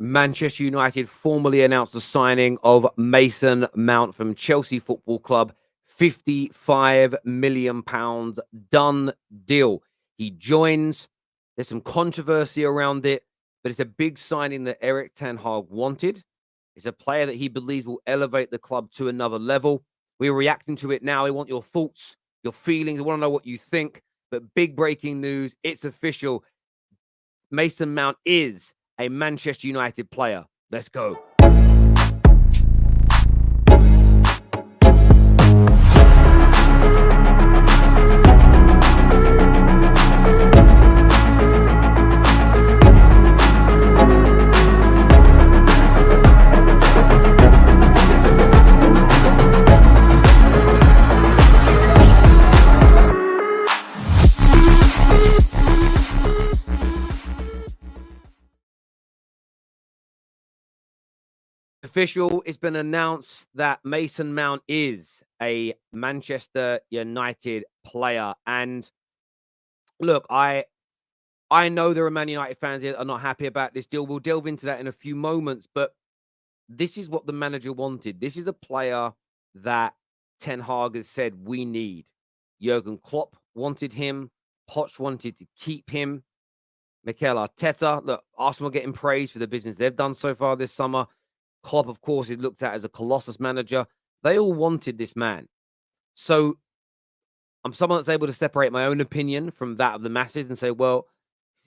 Manchester United formally announced the signing of Mason Mount from Chelsea Football Club. £55 million done deal. He joins. There's some controversy around it, but it's a big signing that Eric Ten Hag wanted. It's a player that he believes will elevate the club to another level. We're reacting to it now. We want your thoughts, your feelings. I want to know what you think. But big breaking news. It's official. Mason Mount is a Manchester United player. Let's go. Official, it's been announced that Mason Mount is a Manchester United player. And look, I know there are Man United fans here that are not happy about this deal. We'll delve into that in a few moments, but this is what the manager wanted. This is a player that Ten Hag has said we need. Jurgen Klopp wanted him. Poch wanted to keep him. Mikel Arteta, look, Arsenal getting praised for the business they've done so far this summer. Klopp, of course, is looked at as a Colossus manager. They all wanted this man. So I'm someone that's able to separate my own opinion from that of the masses and say, well,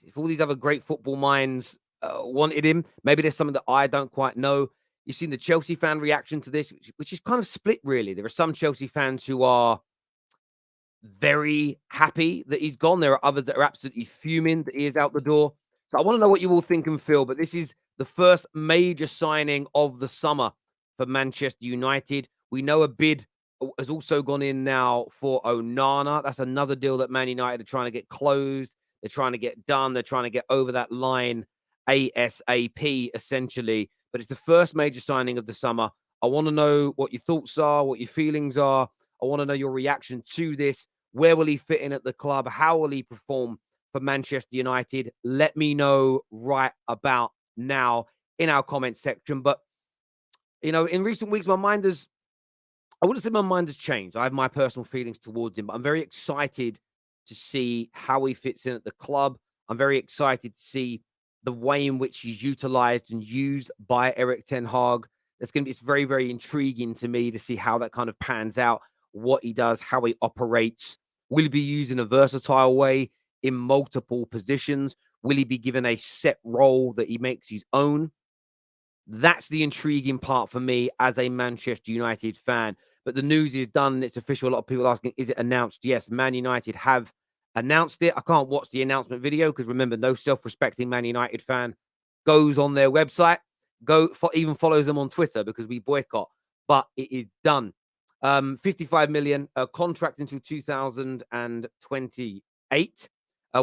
if all these other great football minds wanted him, maybe there's something that I don't quite know. You've seen the Chelsea fan reaction to this, which is kind of split, really. There are some Chelsea fans who are very happy that he's gone. There are others that are absolutely fuming that he is out the door. So I want to know what you all think and feel, but this is the first major signing of the summer for Manchester United. We know a bid has also gone in now for Onana. That's another deal that Man United are trying to get closed. They're trying to get done. They're trying to get over that line ASAP, essentially. But it's the first major signing of the summer. I want to know what your thoughts are, what your feelings are. I want to know your reaction to this. Where will he fit in at the club? How will he perform for Manchester United? Let me know right about now in our comment section. But, you know, in recent weeks, I wouldn't say my mind has changed. I have my personal feelings towards him, but I'm very excited to see how he fits in at the club. I'm very excited to see the way in which he's utilized and used by Eric Ten Hag. It's very, very intriguing to me to see how that kind of pans out, what he does, how he operates. Will he be used in a versatile way in multiple positions? Will he be given a set role that he makes his own? That's the intriguing part for me as a Manchester United fan. But the news is done. It's official. A lot of people asking, is it announced? Yes, Man United have announced it. I can't watch the announcement video because remember, no self-respecting Man United fan goes on their website, even follows them on Twitter because we boycott. But it is done. 55 million contract until 2028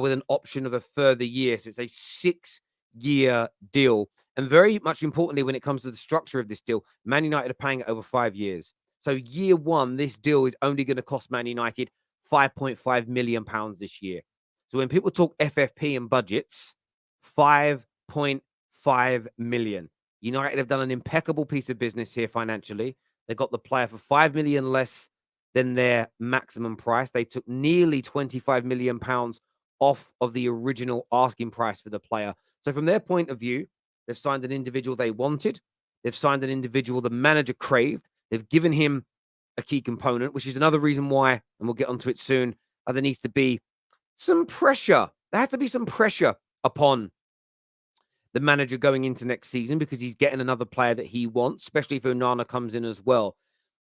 with an option of a further year. So it's a 6-year deal. And very much importantly, when it comes to the structure of this deal, Man United are paying it over 5 years. So year one, this deal is only going to cost Man United £5.5 million this year. So when people talk FFP and budgets, 5.5 million. United have done an impeccable piece of business here financially. They got the player for 5 million less than their maximum price. They took nearly 25 million pounds off of the original asking price for the player. So from their point of view, they've signed an individual they wanted. They've signed an individual the manager craved. They've given him a key component, which is another reason why, and we'll get onto it soon, there needs to be some pressure. There has to be some pressure upon the manager going into next season because he's getting another player that he wants, especially if Onana comes in as well.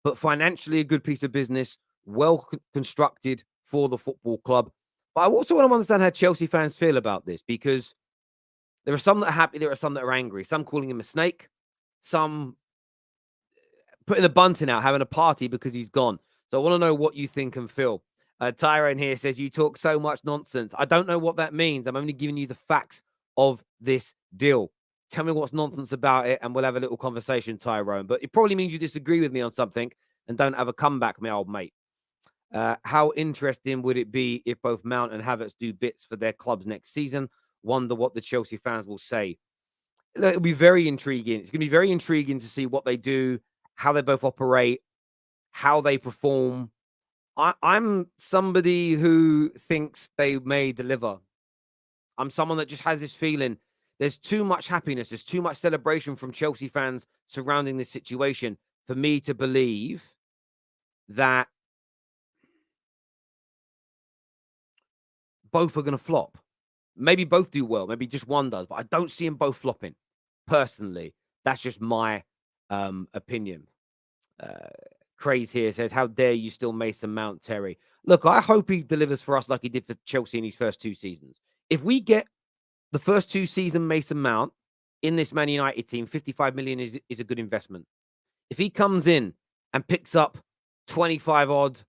But financially, a good piece of business, well constructed for the football club. But I also want to understand how Chelsea fans feel about this because there are some that are happy, there are some that are angry. Some calling him a snake, some putting the bunting out, having a party because he's gone. So I want to know what you think and feel. Tyrone here says, you talk so much nonsense. I don't know what that means. I'm only giving you the facts of this deal. Tell me what's nonsense about it and we'll have a little conversation, Tyrone. But it probably means you disagree with me on something and don't have a comeback, my old mate. How interesting would it be if both Mount and Havertz do bits for their clubs next season? Wonder what the Chelsea fans will say. it'll be very intriguing. It's going to be very intriguing to see what they do, how they both operate, how they perform. I'm somebody who thinks they may deliver. I'm someone that just has this feeling there's too much happiness, there's too much celebration from Chelsea fans surrounding this situation for me to believe that both are going to flop. Maybe both do well, maybe just one does, but I don't see them both flopping. Personally, that's just my opinion. Uh, Craze here says, "How dare you still Mason Mount, Terry?" Look, I hope he delivers for us like he did for Chelsea in his first two seasons. If we get the first two season Mason Mount in this Man United team, 55 million is a good investment. If he comes in and picks up 25 odd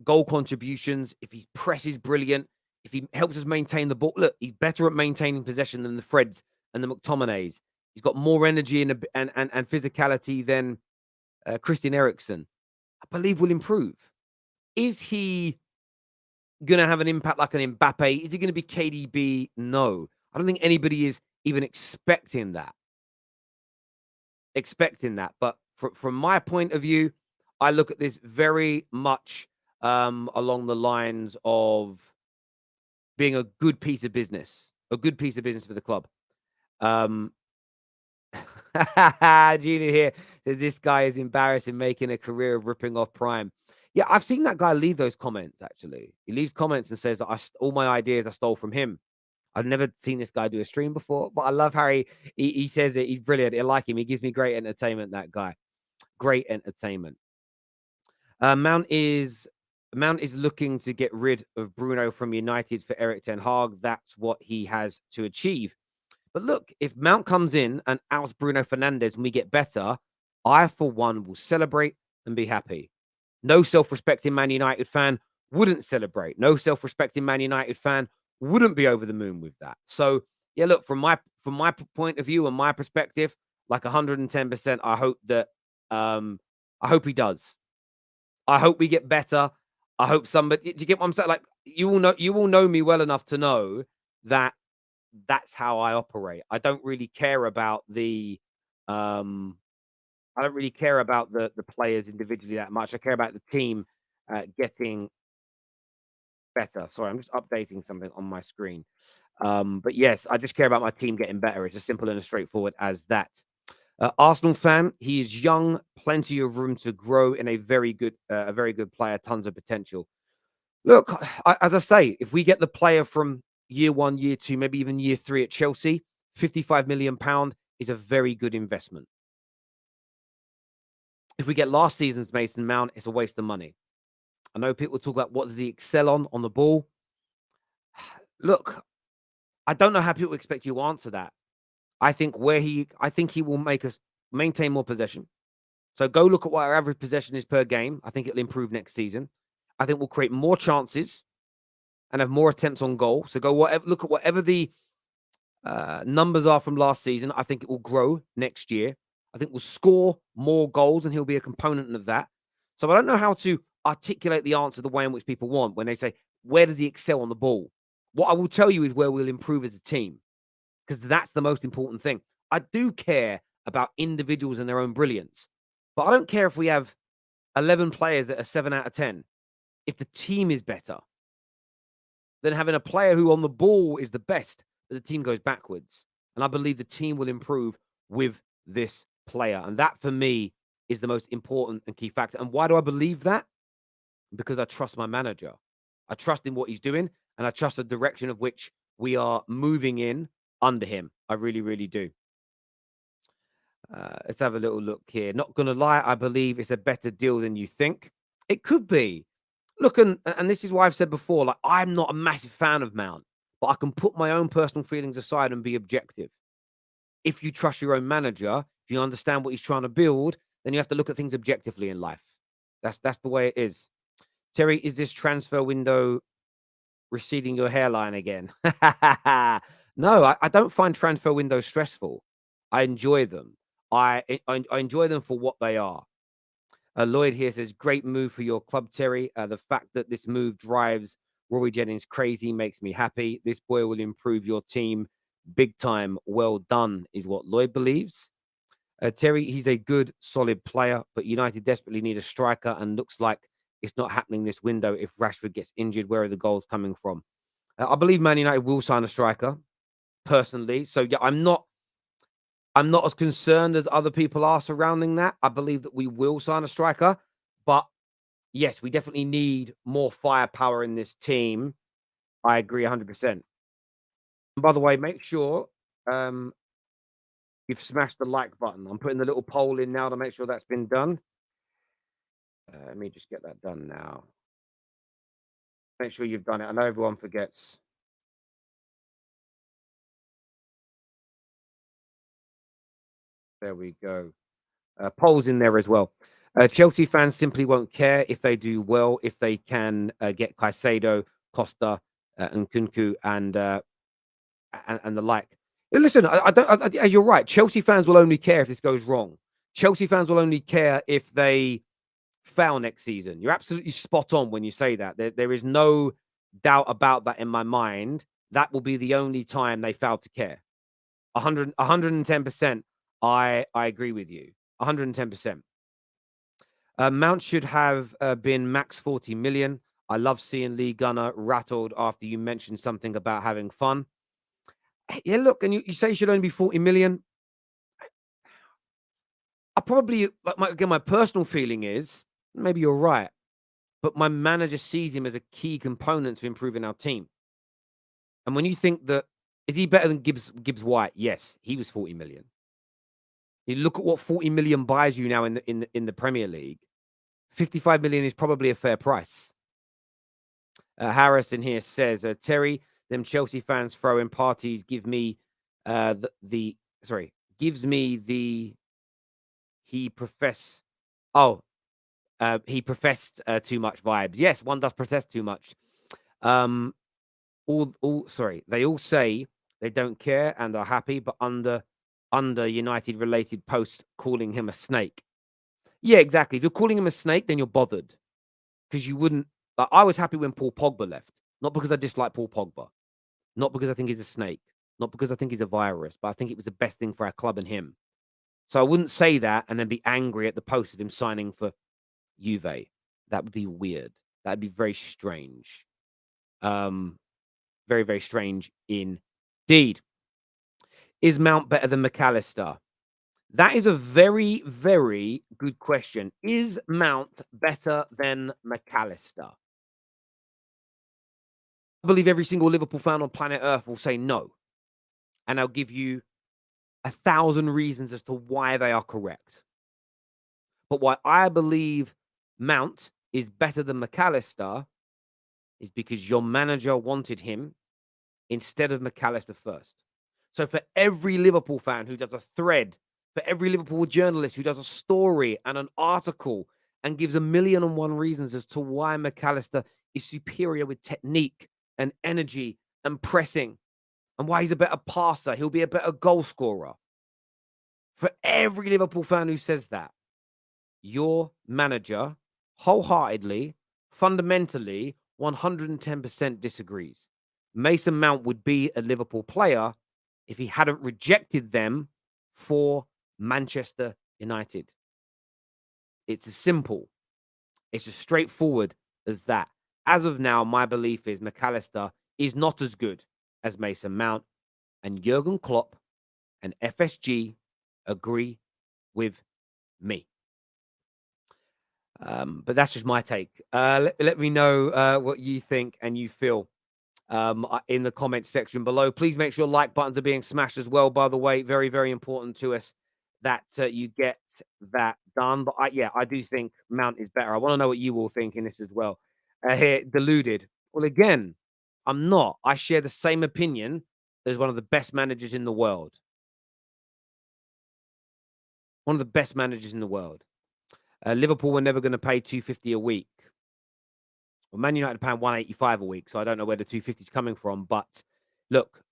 goal contributions, if his press is brilliant, if he helps us maintain the ball, look, he's better at maintaining possession than the Freds and the McTominays. He's got more energy and physicality than Christian Eriksen. I believe will improve. Is he going to have an impact like an Mbappe? Is he going to be KDB? No. I don't think anybody is even expecting that. But from my point of view, I look at this very much along the lines of being a good piece of business, for the club. Gina here says this guy is embarrassing, making a career of ripping off Prime. Yeah, I've seen that guy leave those comments, actually. He leaves comments and says that all my ideas I stole from him. I've never seen this guy do a stream before, but I love how he says it. He's brilliant. I like him. He gives me great entertainment, that guy. Great entertainment. Mount is looking to get rid of Bruno from United for Erik ten Hag. That's what he has to achieve. But look, if Mount comes in and outs Bruno Fernandes and we get better, I, for one, will celebrate and be happy. No self-respecting Man United fan wouldn't celebrate. No self-respecting Man United fan wouldn't be over the moon with that. So, yeah, look, from my point of view and my perspective, like 110%, I hope that I hope he does. I hope we get better. I hope somebody, do you get what I'm saying? Like, you will know me well enough to know that that's how I operate. I don't really care about the the players individually that much. I care about the team getting better. Sorry, I'm just updating something on my screen. But yes, I just care about my team getting better. It's as simple and as straightforward as that. Arsenal fan, he is young, plenty of room to grow, in a very good player, tons of potential. Look, as I say, if we get the player from year one, year two, maybe even year three at Chelsea, £55 million is a very good investment. If we get last season's Mason Mount, it's a waste of money. I know people talk about what does he excel on the ball. Look, I don't know how people expect you to answer that. I think he will make us maintain more possession. So go look at what our average possession is per game. I think it'll improve next season. I think we'll create more chances and have more attempts on goal. So look at whatever the numbers are from last season. I think it will grow next year. I think we'll score more goals and he'll be a component of that. So I don't know how to articulate the answer the way in which people want when they say, where does he excel on the ball? What I will tell you is where we'll improve as a team, because that's the most important thing. I do care about individuals and their own brilliance, but I don't care if we have 11 players that are 7 out of 10. If the team is better than having a player who on the ball is the best, but the team goes backwards. And I believe the team will improve with this player. And that, for me, is the most important and key factor. And why do I believe that? Because I trust my manager. I trust in what he's doing, and I trust the direction of which we are moving in under him. I really, really do. Let's have a little look here. Not going to lie, I believe it's a better deal than you think. It could be. Look, and this is why I've said before, like, I'm not a massive fan of Mount, but I can put my own personal feelings aside and be objective. If you trust your own manager, if you understand what he's trying to build, then you have to look at things objectively in life. That's the way it is. Terry, is this transfer window receding your hairline again? No, I don't find transfer windows stressful. I enjoy them. I enjoy them for what they are. Lloyd here says, great move for your club, Terry. The fact that this move drives Rory Jennings crazy makes me happy. This boy will improve your team big time. Well done, is what Lloyd believes. Terry, he's a good, solid player, but United desperately need a striker, and looks like it's not happening this window. If Rashford gets injured, where are the goals coming from? I believe Man United will sign a striker, personally. So yeah, I'm not as concerned as other people are surrounding that. I believe that we will sign a striker, but yes, we definitely need more firepower in this team. I agree 100%. And by the way, make sure um, you've smashed the like button. I'm putting the little poll in now to make sure that's been done. Let me just get that done now. Make sure you've done it. I know everyone forgets. There we go. Polls in there as well. Chelsea fans simply won't care if they do well, if they can get Caicedo, Costa, and Kunku, and the like. Listen, I don't. You're right. Chelsea fans will only care if this goes wrong. Chelsea fans will only care if they fail next season. You're absolutely spot on when you say that. There is no doubt about that in my mind. That will be the only time they fail to care. 110%. I agree with you. 110%. Mount should have been max 40 million. I love seeing Lee Gunner rattled after you mentioned something about having fun. Yeah, look, and you say he should only be 40 million. I probably, like, my personal feeling is maybe you're right, but my manager sees him as a key component to improving our team. And when you think that, is he better than Gibbs White? Yes, he was 40 million. You look at what 40 million buys you now in the Premier League. 55 million is probably a fair price. Harrison here says, Terry, them Chelsea fans throwing parties give me gives me the he profess he professed too much vibes. Yes, one does profess too much. They all say they don't care and are happy, but under United related posts calling him a snake. Yeah, exactly. If you're calling him a snake, then you're bothered. Because you wouldn't, like, I was happy when Paul Pogba left. Not because I dislike Paul Pogba. Not because I think he's a snake. Not because I think he's a virus, but I think it was the best thing for our club and him. So I wouldn't say that and then be angry at the post of him signing for Juve. That would be weird. That'd be very strange. Very, very strange indeed. Is Mount better than McAllister? That is a very, very good question. Is Mount better than McAllister? I believe every single Liverpool fan on planet Earth will say no. And I'll give you 1,000 reasons as to why they are correct. But why I believe Mount is better than McAllister is because your manager wanted him instead of McAllister first. So for every Liverpool fan who does a thread, for every Liverpool journalist who does a story and an article and gives 1,000,001 reasons as to why McAllister is superior with technique and energy and pressing, and why he's a better passer, he'll be a better goal scorer. For every Liverpool fan who says that, your manager wholeheartedly, fundamentally, 110% disagrees. Mason Mount would be a Liverpool player if he hadn't rejected them for Manchester United. It's as simple, it's as straightforward as that. As of now, my belief is McAllister is not as good as Mason Mount, and Jurgen Klopp and FSG agree with me. But that's just my take. Let me know what you think and you feel in the comments section below. Please make sure like buttons are being smashed as well, by the way. Very, very important to us that you get that done. But I do think Mount is better. I want to know what you all think in this as well. Here, deluded. Well, again, I'm not. I share the same opinion as one of the best managers in the world. One of the best managers in the world. Liverpool were never going to pay 250 a week. Well, Man United are paying 185 a week, so I don't know where the 250 is coming from. But look,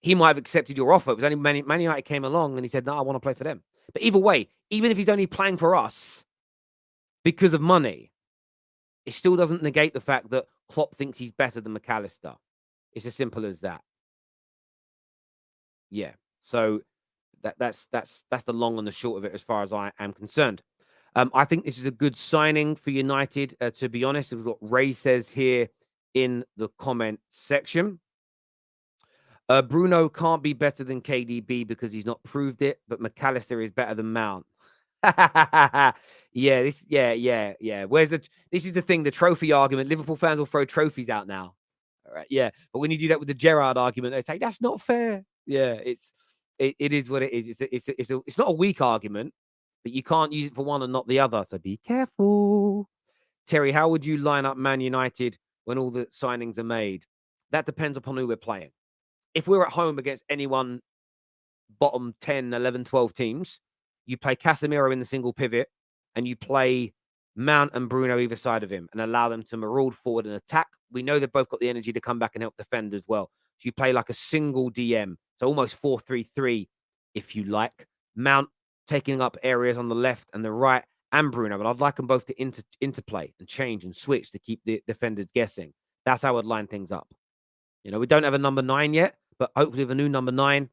he might have accepted your offer. It was only Man United came along and he said, "No, I want to play for them." But either way, even if he's only playing for us because of money, it still doesn't negate the fact that Klopp thinks he's better than McAllister. It's as simple as that. Yeah. So that's the long and the short of it as far as I am concerned. I think this is a good signing for United. To be honest, it was what Ray says here in the comment section. Bruno can't be better than KDB because he's not proved it, but McAllister is better than Mount. Yeah. This is the thing, the trophy argument. Liverpool fans will throw trophies out now. All right, yeah. But when you do that with the Gerrard argument, they say that's not fair. Yeah, it is what it is. It's not a weak argument, but you can't use it for one and not the other. So be careful. Terry, how would you line up Man United when all the signings are made? That depends upon who we're playing. If we're at home against anyone bottom 10, 11, 12 teams, you play Casemiro in the single pivot and you play Mount and Bruno either side of him and allow them to maraud forward and attack. We know they've both got the energy to come back and help defend as well. So you play like a single DM, so almost 4-3-3, if you like. Mount taking up areas on the left and the right, and Bruno, but I'd like them both to interplay and change and switch to keep the defenders guessing. That's how I'd line things up. You know, we don't have a number 9 yet, but hopefully with a new number 9.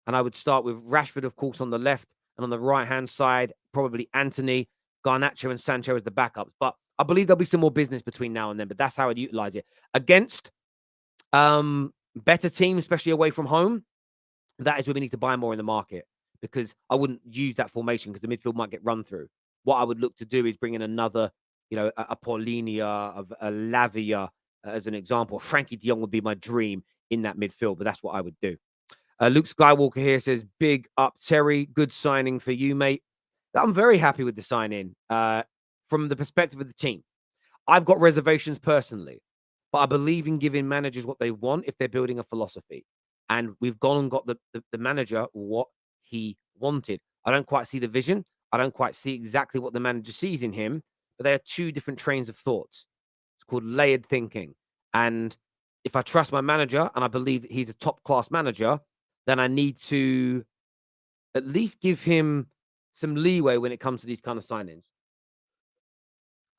And I would start with Rashford, of course, on the left, and on the right-hand side, probably Anthony, Garnacho, and Sancho as the backups. But I believe there'll be some more business between now and then, but that's how I'd utilize it. Against better teams, especially away from home, that is where we need to buy more in the market, because I wouldn't use that formation because the midfield might get run through. What I would look to do is bring in another, a Paulinia, a Lavia, as an example. Frankie de Jong would be my dream in that midfield, but that's what I would do. Luke Skywalker here says, big up, Terry. Good signing for you, mate. I'm very happy with the signing from the perspective of the team. I've got reservations personally, but I believe in giving managers what they want if they're building a philosophy. And we've gone and got the manager what he wanted. I don't quite see the vision. I don't quite see exactly what the manager sees in him, but they are two different trains of thoughts. It's called layered thinking. And if I trust my manager and I believe that he's a top class manager, then I need to at least give him some leeway when it comes to these kind of signings.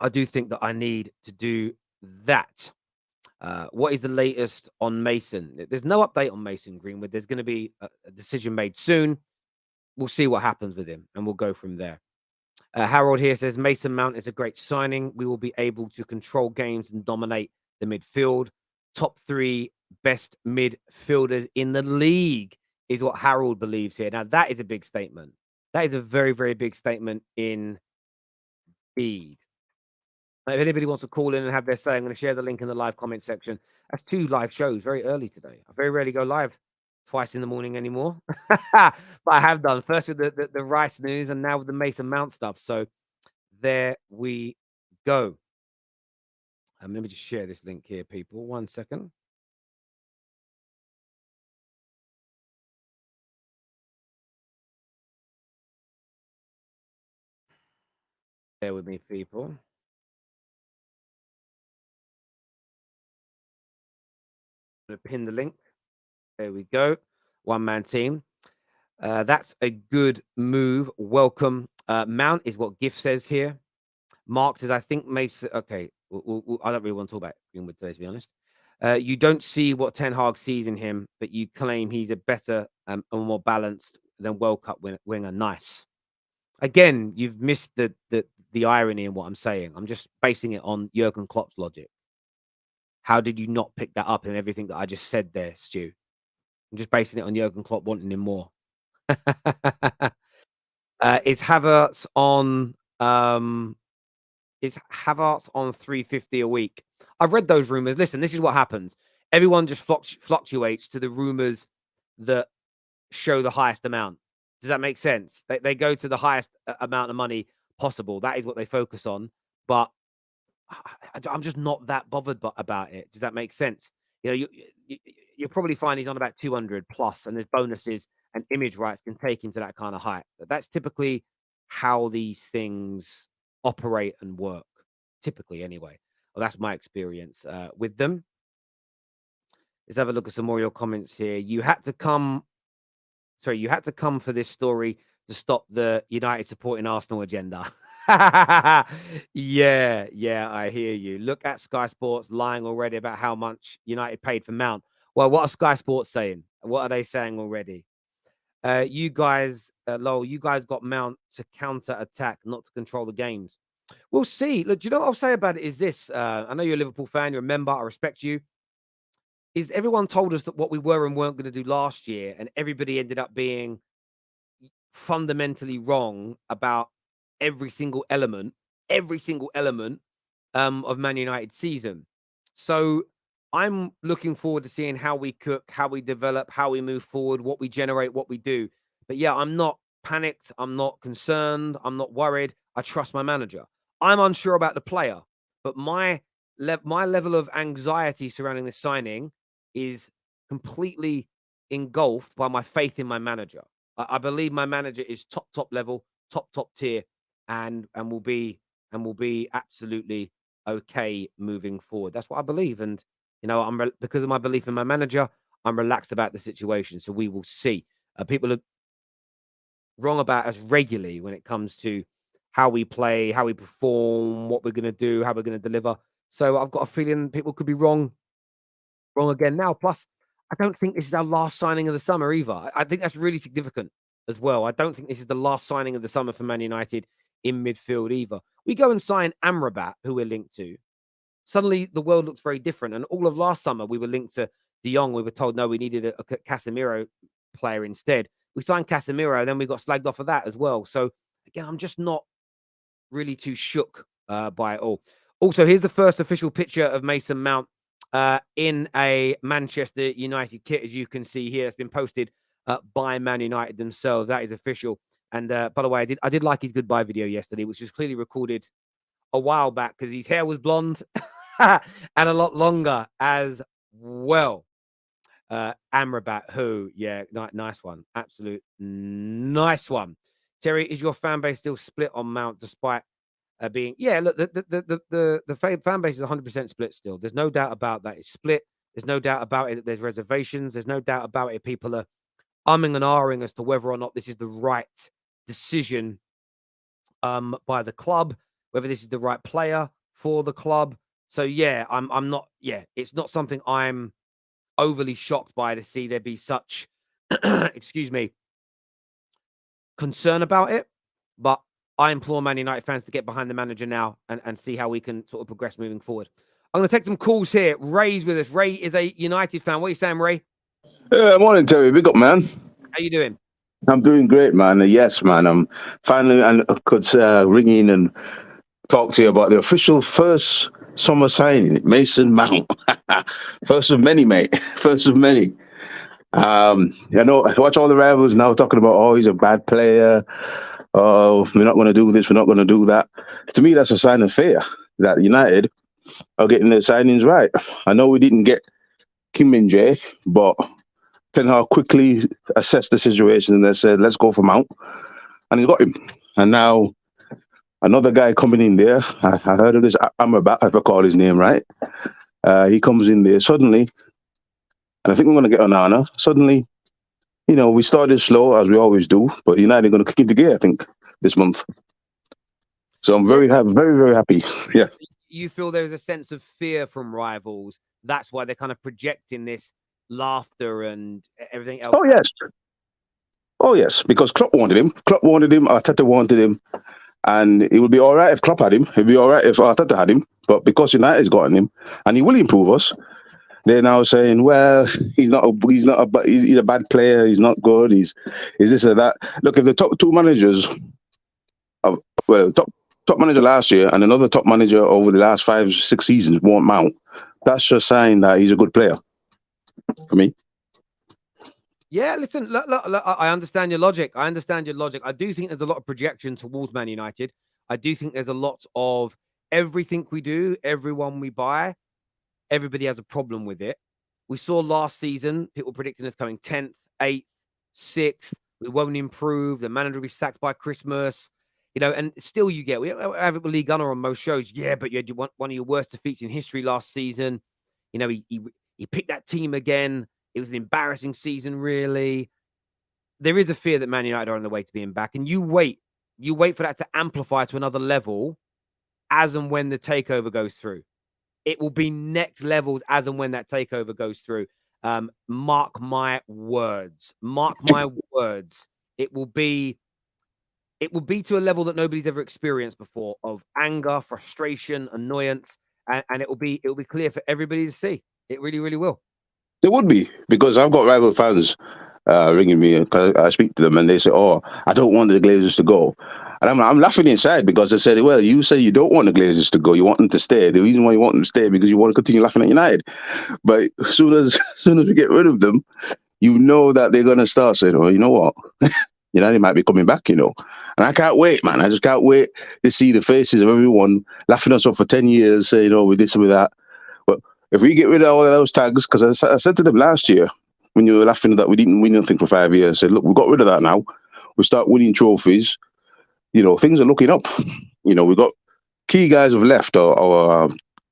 I do think that I need to do that. What is the latest on Mason? There's no update on Mason Greenwood. There's going to be a decision made soon. We'll see what happens with him, and we'll go from there. Harold here says Mason Mount is a great signing. We will be able to control games and dominate the midfield. Top 3 best midfielders in the league is what Harold believes here. Now, that is a big statement. That is a very, very big statement indeed. If anybody wants to call in and have their say, I'm going to share the link in the live comment section. That's 2 live shows very early today. I very rarely go live twice in the morning anymore. But I have done. First with the Rice news and now with the Mason Mount stuff. So there we go. Let me just share this link here, people. 1 second. Bear with me, people. I'm going to pin the link. There we go. One-man team. That's a good move. Welcome. Mount is what Gift says here. Mark says, I think Mason. Okay. I don't really want to talk about Greenwood today, to be honest. You don't see what Ten Hag sees in him, but you claim he's a better and more balanced than World Cup winger. Nice. Again, you've missed the irony in what I'm saying. I'm just basing it on Jurgen Klopp's logic. How did you not pick that up in everything that I just said there, Stu? I'm just basing it on Jurgen Klopp wanting him more. Is Havertz on 350 a week? I've read those rumors. Listen, this is what happens. Everyone just fluctuates to the rumors that show the highest amount. Does that make sense? They go to the highest amount of money possible. That is what they focus on. But I'm just not that bothered about it. Does that make sense? You'll probably find he's on about 200 plus, and there's bonuses and image rights can take him to that kind of height. That's typically how these things operate and work. Typically, anyway. Well, that's my experience with them. Let's have a look at some more of your comments here. You had to come for this story to stop the United supporting Arsenal agenda. Yeah, I hear you. Look at Sky Sports lying already about how much United paid for Mount. Well, what are Sky Sports saying? What are they saying already? You guys, Lowell, you guys got Mount to counter attack, not to control the games. We'll see. Look, do you know what I'll say about it is this? I know you're a Liverpool fan. You're a member. I respect you. Is everyone told us that what we were and weren't going to do last year, and everybody ended up being fundamentally wrong about every single element, every single element of Man United season. So I'm looking forward to seeing how we cook, how we develop, how we move forward, what we generate, what we do. But yeah, I'm not panicked. I'm not concerned. I'm not worried. I trust my manager. I'm unsure about the player, but my level of anxiety surrounding this signing is completely engulfed by my faith in my manager. I believe my manager is top level, top tier, and will be absolutely okay moving forward. That's what I believe, and because of my belief in my manager, I'm relaxed about the situation. So we will see. People are wrong about us regularly when it comes to how we play, how we perform, what we're going to do, how we're going to deliver. So I've got a feeling people could be wrong again now. Plus, I don't think this is our last signing of the summer either. I think that's really significant as well. I don't think this is the last signing of the summer for Man United in midfield either. We go and sign Amrabat, who we're linked to. Suddenly, the world looks very different. And all of last summer, we were linked to De Jong. We were told, no, we needed a Casemiro player instead. We signed Casemiro, then we got slagged off of that as well. So, again, I'm just not really too shook by it all. Also, here's the first official picture of Mason Mount in a Manchester United kit, as you can see here. It's been posted by Man United themselves. That is official. And by the way, I did like his goodbye video yesterday, which was clearly recorded a while back because his hair was blonde and a lot longer as well. Amrabat, who, yeah, nice one. Absolute nice one. Terry, is your fan base still split on Mount despite being, yeah, look, the fan base is 100% split still. There's no doubt about that. It's split. There's no doubt about it that there's reservations. There's no doubt about it. People are umming and ahhing as to whether or not this is the right decision by the club, whether this is the right player for the club. So yeah, I'm not, yeah, it's not something I'm overly shocked by to see there be such excuse me, concern about it. But I implore Man United fans to get behind the manager now and see how we can sort of progress moving forward. I'm going to take some calls here. Ray's with us. Ray is a United fan. What are you saying, Ray? Yeah, morning, Terry. Big up, man. How you doing? I'm doing great, man. Yes, man. I'm finally and could ring in and talk to you about the official first summer signing, Mason Mount. First of many, mate. First of many. I know. I watch all the rivals now talking about, oh, he's a bad player. Oh, we're not going to do this. We're not going to do that. To me, that's a sign of fear that United are getting their signings right. I know we didn't get Kim Min-jae, but Ten Hag quickly assessed the situation and they said, let's go for Mount. And he got him. And now another guy coming in there. I heard of this Amrabat, if I call his name right. He comes in there suddenly, and I think we're going to get Onana. Suddenly, we started slow, as we always do, but United are going to kick into gear, I think, this month. So I'm very, very happy. Yeah. You feel there's a sense of fear from rivals. That's why they're kind of projecting this laughter and everything else. Oh, yes. Oh, yes, because Klopp wanted him. Arteta wanted him. And it would be all right if Klopp had him. It would be all right if Arteta had him. But because United's gotten him, and he will improve us, they're now saying, well, he's a bad player. He's not good. He's this or that. Look, if the top two managers, top manager last year and another top manager over the last 5-6 seasons won't Mount, that's just a sign that he's a good player for me. Yeah, listen, look, I understand your logic. I do think there's a lot of projection towards Man United. I do think there's a lot of everything we do, everyone we buy, everybody has a problem with it. We saw last season, people predicting us coming 10th, 8th, 6th. We won't improve. The manager will be sacked by Christmas. And still we have it with Lee Gunner on most shows. Yeah, but you had one of your worst defeats in history last season. He picked that team again. It was an embarrassing season, really. There is a fear that Man United are on the way to being back. And you wait for that to amplify to another level as and when the takeover goes through. It will be next levels as and when that takeover goes through. Mark my words. Mark my words. It will be to a level that nobody's ever experienced before of anger, frustration, annoyance, and it will be clear for everybody to see. It really, really will. There would be, because I've got rival fans ringing me. 'Cause I speak to them and they say, "Oh, I don't want the Glazers to go," and I'm laughing inside because I said, "Well, you say you don't want the Glazers to go. You want them to stay. The reason why you want them to stay because you want to continue laughing at United. But as soon as we get rid of them, you know that they're gonna start saying, "Oh, you know what? United might be coming back." And I can't wait, man. I just can't wait to see the faces of everyone laughing us off for 10 years, saying, "Oh, with this and with that." But if we get rid of all of those tags, because I said to them last year when you were laughing that we didn't win nothing for 5 years, I said, "Look, we got rid of that now. We start winning trophies. Things are looking up. We got key guys have left our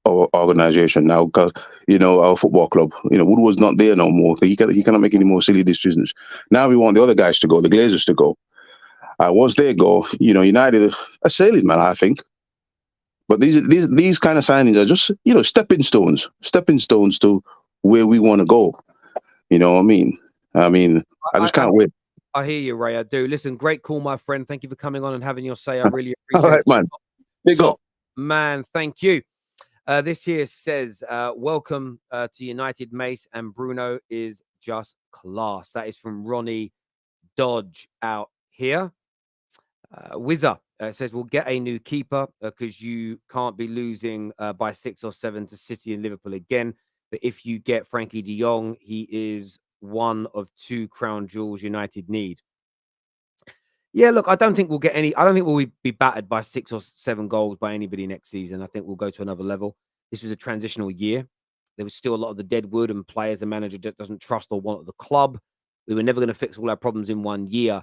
organization now because our football club. Woodward's not there no more. He cannot make any more silly decisions. Now we want the other guys to go, the Glazers to go. Once they go, United are sailing, man. I think. But these kind of signings are just stepping stones to where we want to go. You know what I mean? I just can't wait. I hear you, Ray. I do. Listen, great call, my friend. Thank you for coming on and having your say. I really All appreciate right, it. man. Big up. Man, thank you. This here says, welcome to United, Mace, and Bruno is just class. That is from Ronnie Dodge out here. Wizzer says, we'll get a new keeper because you can't be losing by 6 or 7 to City and Liverpool again. But if you get Frankie de Jong, he is one of 2 crown jewels United need. Yeah, look, I don't think we'll get any. I don't think we'll be battered by 6 or 7 goals by anybody next season. I think we'll go to another level. This was a transitional year. There was still a lot of the dead wood and players the manager doesn't trust or want at the club. We were never going to fix all our problems in 1 year.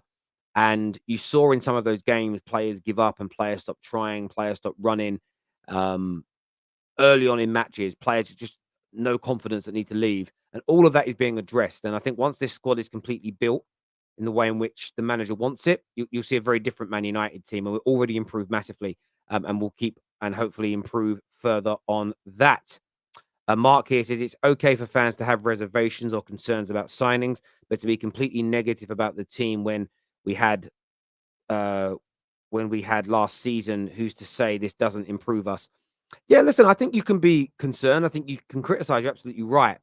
And you saw in some of those games, players give up and players stop trying, players stop running. Early on in matches, players just no confidence that need to leave. And all of that is being addressed. And I think once this squad is completely built in the way in which the manager wants it, you'll see a very different Man United team. And we're already improved massively. And we'll keep and hopefully improve further on that. Mark here says it's okay for fans to have reservations or concerns about signings, but to be completely negative about the team when we had last season, who's to say this doesn't improve us? Yeah, listen, I think you can be concerned. I think you can criticize. You're absolutely right.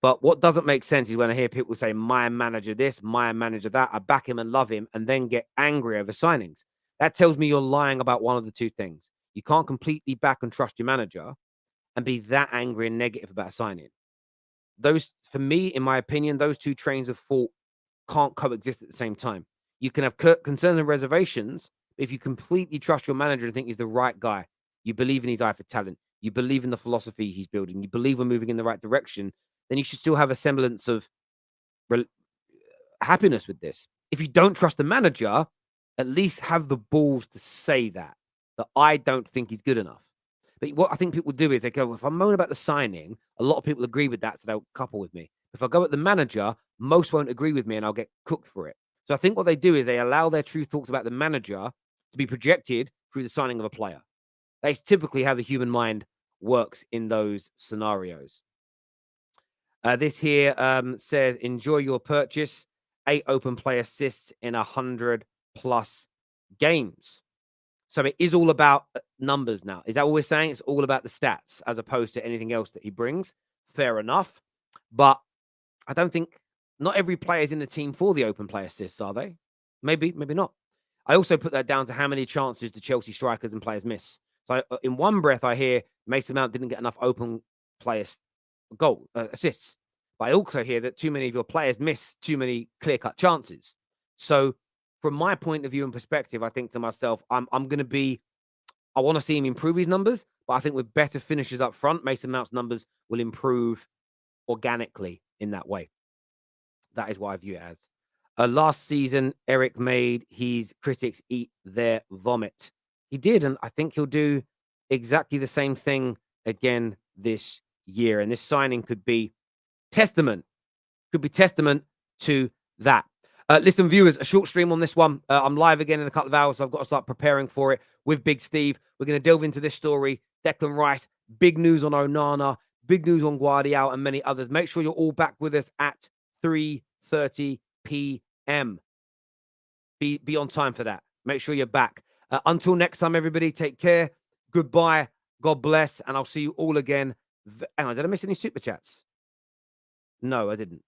But what doesn't make sense is when I hear people say, my manager this, my manager that, I back him and love him, and then get angry over signings. That tells me you're lying about one of the 2 things. You can't completely back and trust your manager and be that angry and negative about a signing. Those, for me, in my opinion, those 2 trains of thought can't coexist at the same time. You can have concerns and reservations, but if you completely trust your manager and think he's the right guy, you believe in his eye for talent, you believe in the philosophy he's building, you believe we're moving in the right direction, then you should still have a semblance of happiness with this. If you don't trust the manager, at least have the balls to say that I don't think he's good enough. But what I think people do is they go, if I'm moaning about the signing, a lot of people agree with that, so they'll couple with me. If I go at the manager, most won't agree with me and I'll get cooked for it. So I think what they do is they allow their true thoughts about the manager to be projected through the signing of a player. That's typically how the human mind works in those scenarios. This here says, enjoy your purchase. 8 open play assists in 100+ games. So it is all about numbers now. Is that what we're saying? It's all about the stats as opposed to anything else that he brings. Fair enough. But I don't think not every player is in the team for the open play assists, are they? Maybe, maybe not. I also put that down to how many chances do Chelsea strikers and players miss. So in one breath, I hear Mason Mount didn't get enough open play assists. But I also hear that too many of your players miss too many clear-cut chances. So from my point of view and perspective, I think to myself, I want to see him improve his numbers, but I think with better finishes up front, Mason Mount's numbers will improve organically in that way. That is what I view it as. Last season, Eric made his critics eat their vomit. He did, and I think he'll do exactly the same thing again this year. And this signing could be testament to that. Listen, viewers, a short stream on this one. I'm live again in a couple of hours, so I've got to start preparing for it with Big Steve. We're going to delve into this story. Declan Rice, big news on Onana, Big news on Guardiola and many others. Make sure you're all back with us at 3:30 p.m. Be on time for that. Make sure you're back. Until next time, everybody, take care. Goodbye. God bless. And I'll see you all again. Hang on, did I miss any super chats? No, I didn't.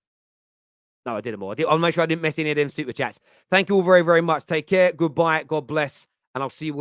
No, I didn't more. I'll make sure I didn't miss any of them super chats. Thank you all very, very much. Take care. Goodbye. God bless. And I'll see you all.